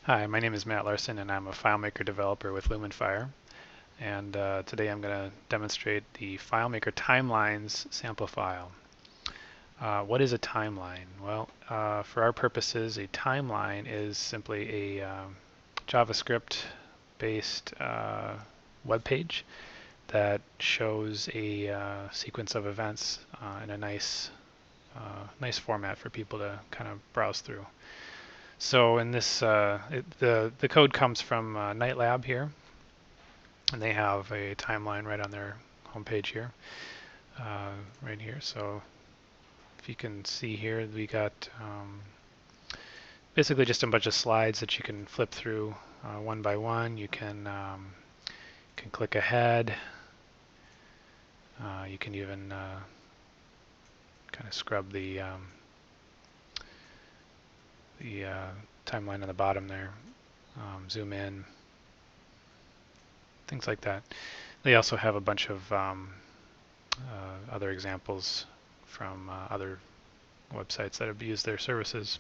Hi, my name is Matt Larson and I'm a FileMaker developer with Lumenfire. And today I'm going to demonstrate the FileMaker Timelines sample file. What is a timeline? Well, for our purposes, a timeline is simply a JavaScript-based web page that shows a sequence of events in a nice format for people to kind of browse through. So in this, the code comes from NightLab here, and they have a timeline right on their homepage here, right here. So if you can see here, we got basically just a bunch of slides that you can flip through one by one. You can click ahead. You can even kind of scrub the timeline on the bottom there, zoom in, things like that. They also have a bunch of other examples from other websites that have used their services.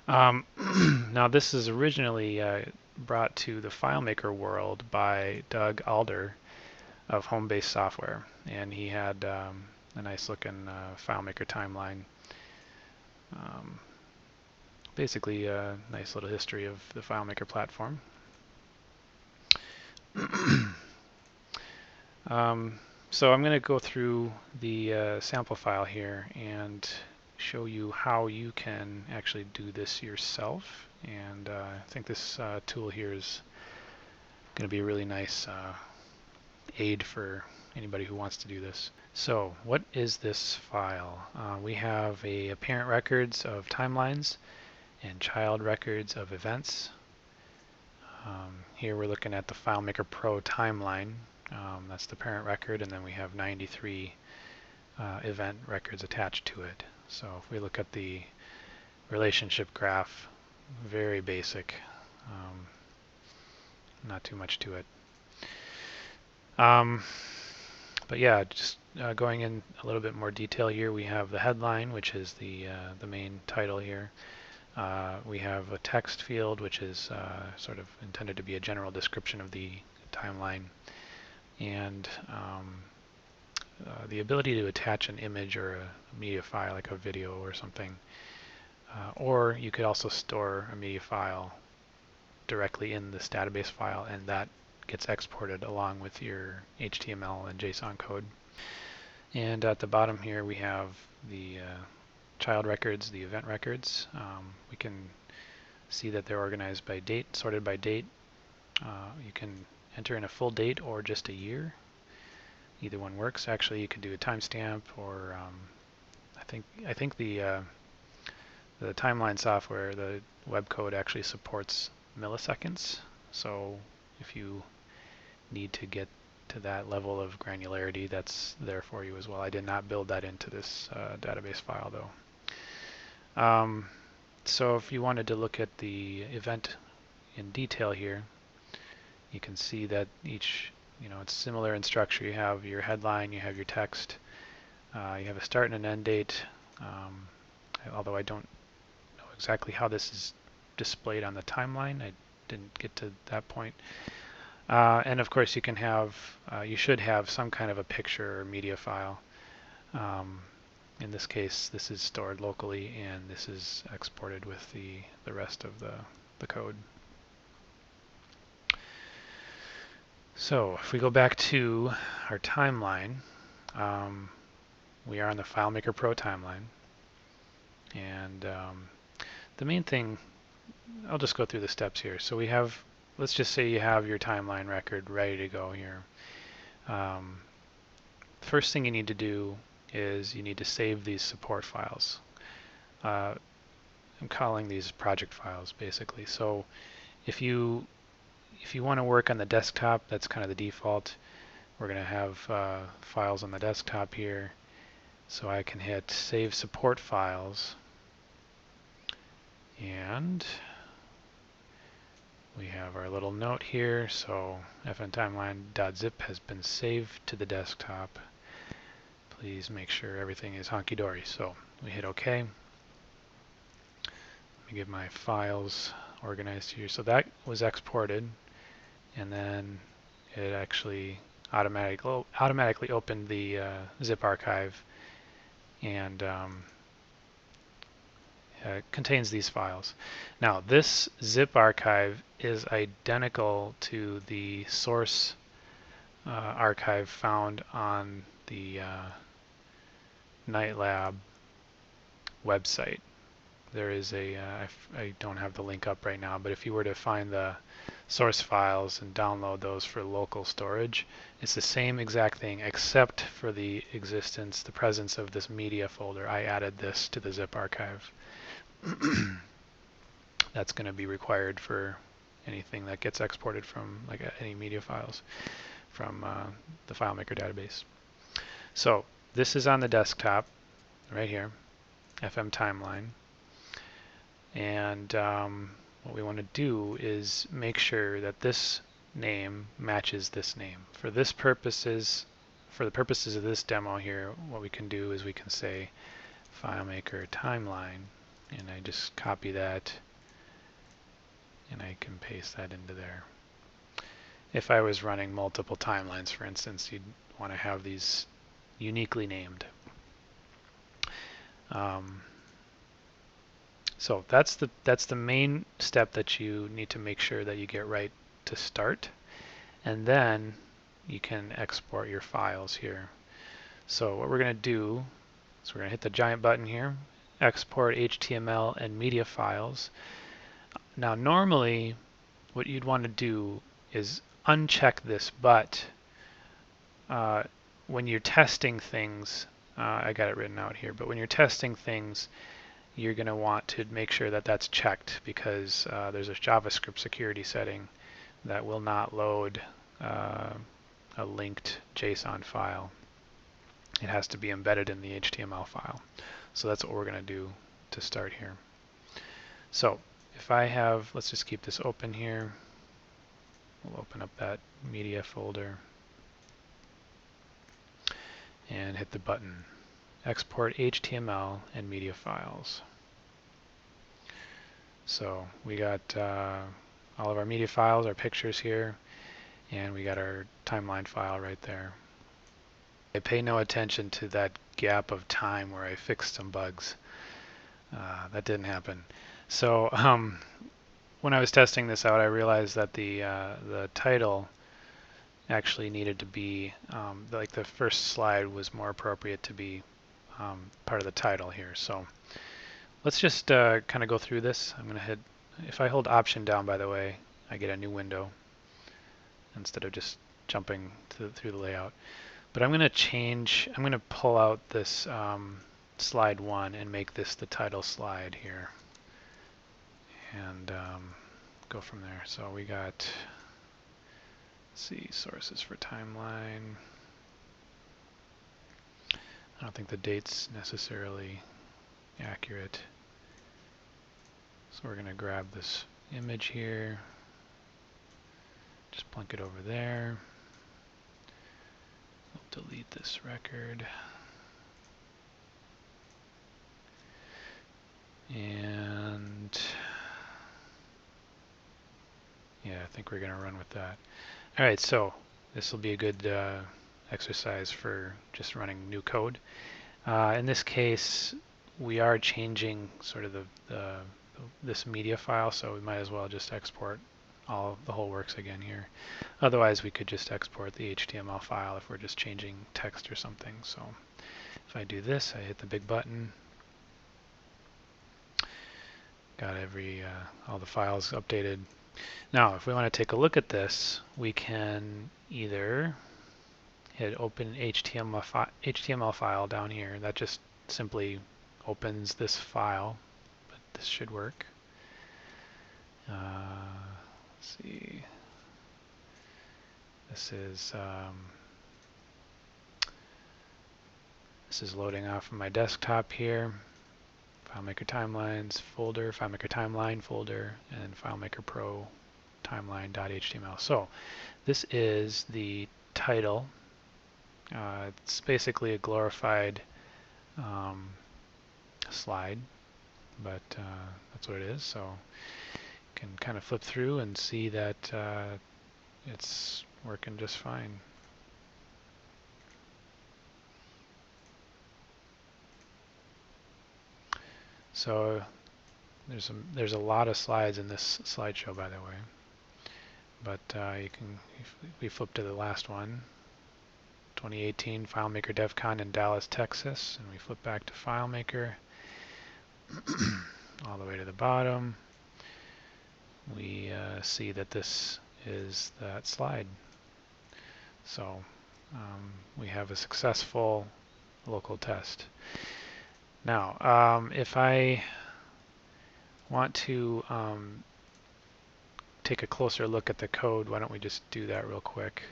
Now this is originally brought to the FileMaker world by Doug Alder of Home-Based Software, and he had a nice looking FileMaker timeline. Basically a nice little history of the FileMaker platform. So I'm going to go through the sample file here and show you how you can actually do this yourself. And I think this tool here is going to be a really nice aid for anybody who wants to do this. So what is this file? We have a parent records of timelines and child records of events. Here we're looking at the FileMaker Pro timeline. That's the parent record, and then we have 93 event records attached to it. So if we look at the relationship graph, very basic, not too much to it. But yeah, just going in a little bit more detail here, we have the headline, which is the main title here. We have a text field, which is sort of intended to be a general description of the timeline, and the ability to attach an image or a media file, like a video or something. Or you could also store a media file directly in this database file, and that gets exported along with your HTML and JSON code. And at the bottom here we have the child records, the event records. We can see that they're organized by date, sorted by date. You can enter in a full date or just a year. Either one works. Actually, you could do a timestamp, or I think the timeline software, the web code actually supports milliseconds. So if you need to get to that level of granularity, that's there for you as well. I did not build that into this database file though. So if you wanted to look at the event in detail here, you can see that each, it's similar in structure. You have your headline, you have your text, you have a start and an end date, although I don't know exactly how this is displayed on the timeline. I didn't get to that point. And of course you can have, you should have some kind of a picture or media file. In this case, this is stored locally, and this is exported with the rest of the code. So if we go back to our timeline, we are on the FileMaker Pro timeline. And the main thing, I'll just go through the steps here. So we have, let's just say you have your timeline record ready to go here. First thing you need to do is you need to save these support files. I'm calling these project files basically. So if you want to work on the desktop, that's kind of the default. We're going to have files on the desktop here. So I can hit Save Support Files, and we have our little note here. So fntimeline.zip has been saved to the desktop. Please make sure everything is honky-dory. So we hit OK. Let me give my files organized here. So that was exported, and then it actually automatically opened the zip archive and contains these files. Now this zip archive is identical to the source archive found on the NightLab website. There is I don't have the link up right now, but if you were to find the source files and download those for local storage, it's the same exact thing except for the presence of this media folder. I added this to the zip archive. That's going to be required for anything that gets exported from any media files from the FileMaker database. So this is on the desktop right here, FM timeline. And what we want to do is make sure that this name matches this name. For the purposes of this demo here, what we can do is we can say FileMaker Timeline, and I just copy that and I can paste that into there. If I was running multiple timelines, for instance, you'd want to have these uniquely named. So that's the main step that you need to make sure that you get right to start, and then you can export your files here. So what we're going to do is we're going to hit the giant button here, export HTML and media files. Now normally what you'd want to do is uncheck this, but when you're testing things, I got it written out here, but when you're testing things, you're going to want to make sure that that's checked, because there's a JavaScript security setting that will not load a linked JSON file. It has to be embedded in the HTML file. So that's what we're going to do to start here. So if I have, let's just keep this open here. We'll open up that media folder and hit the button. Export HTML and media files. So we got all of our media files, our pictures here, and we got our timeline file right there. I pay no attention to that gap of time where I fixed some bugs. That didn't happen. So when I was testing this out, I realized that the title actually needed to be like the first slide was more appropriate to be part of the title here. So let's just kind of go through this. I'm going to hit, if I hold Option down, by the way, I get a new window instead of just jumping through the layout. But I'm going to change, I'm going to pull out this slide 1 and make this the title slide here. And go from there. So we got, let's see, sources for timeline. I don't think the date's necessarily accurate. So we're going to grab this image here, just plunk it over there. We'll delete this record. And yeah, I think we're going to run with that. All right, so this will be a good exercise for just running new code. In this case, we are changing sort of this media file, so we might as well just export the whole works again here. Otherwise, we could just export the HTML file if we're just changing text or something. So if I do this, I hit the big button. Got all the files updated. Now, if we want to take a look at this, we can either hit Open HTML file down here. That just simply opens this file, but this should work. Let's see. This is loading off of my desktop here. FileMaker Timelines folder, FileMaker Timeline folder, and FileMaker Pro timeline.html. So this is the title. It's basically a glorified slide, but that's what it is. So you can kind of flip through and see that it's working just fine. So there's a lot of slides in this slideshow, by the way. But you can, if we flip to the last one, 2018 FileMaker DevCon in Dallas, Texas, and we flip back to FileMaker, all the way to the bottom, we see that this is that slide. So we have a successful local test. Now, if I want to take a closer look at the code, why don't we just do that real quick?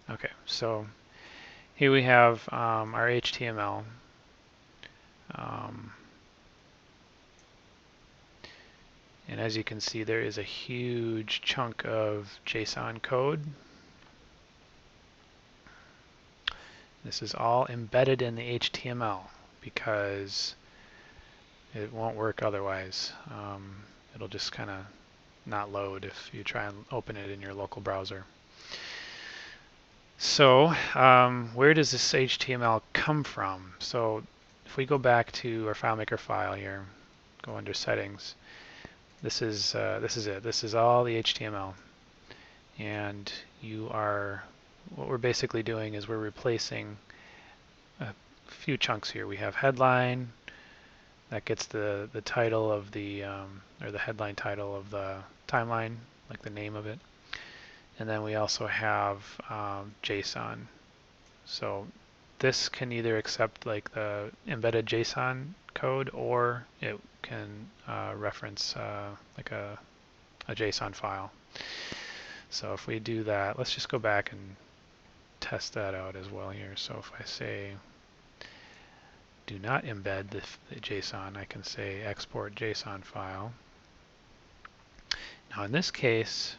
Okay, so here we have our HTML. And as you can see, there is a huge chunk of JSON code. This is all embedded in the HTML because it won't work otherwise. It'll just kind of not load if you try and open it in your local browser. So where does this HTML come from? So if we go back to our FileMaker file here, go under settings, this is it. This is all the HTML. And what we're basically doing is we're replacing a few chunks here. We have headline, that gets the title of the, or the headline title of the timeline, like the name of it. And then we also have JSON. So this can either accept like the embedded JSON code, or it can reference like a JSON file. So if we do that, let's just go back and test that out as well here. So if I say do not embed the JSON, I can say export JSON file. Now in this case,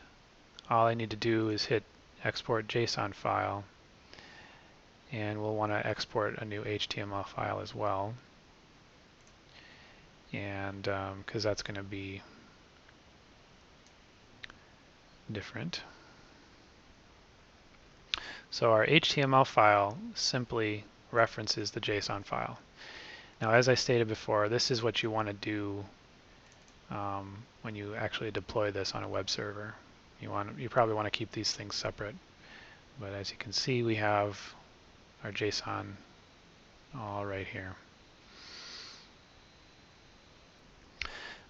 all I need to do is hit export JSON file, and we'll want to export a new HTML file as well. And because that's going to be different. So our HTML file simply references the JSON file. Now, as I stated before, this is what you want to do when you actually deploy this on a web server. You probably want to keep these things separate. But as you can see, we have our JSON all right here.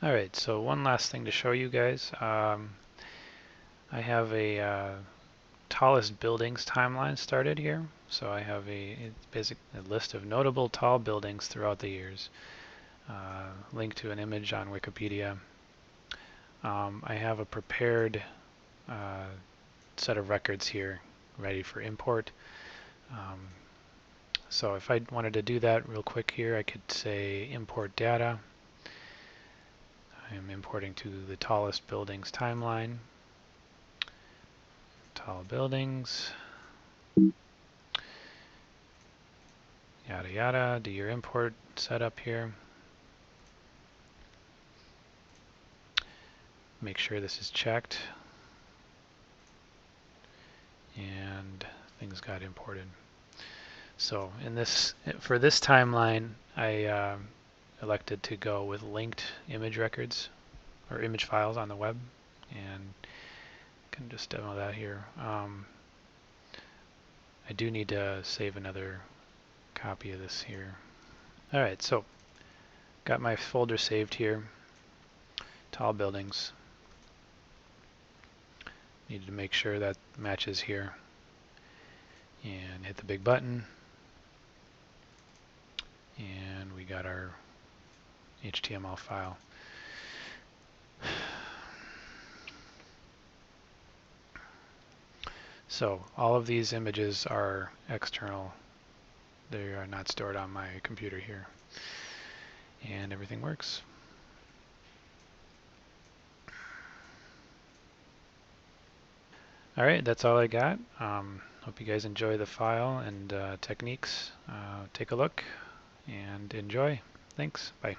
All right, so one last thing to show you guys. I have a tallest buildings timeline started here. So I have a list of notable tall buildings throughout the years. Link to an image on Wikipedia. I have a prepared set of records here ready for import. So if I wanted to do that real quick here, I could say import data. I am importing to the tallest buildings timeline. Tall buildings. Yada yada, do your import setup here. Make sure this is checked. And things got imported. So for this timeline, I elected to go with linked image records or image files on the web, and I can just demo that here. I do need to save another copy of this here. All right, so got my folder saved here. Tall buildings. Needed to make sure that matches here, and hit the big button, and we got our HTML file. So all of these images are external. They are not stored on my computer here, and everything works. All right, that's all I got. Hope you guys enjoy the file and techniques. Take a look, and enjoy. Thanks. Bye.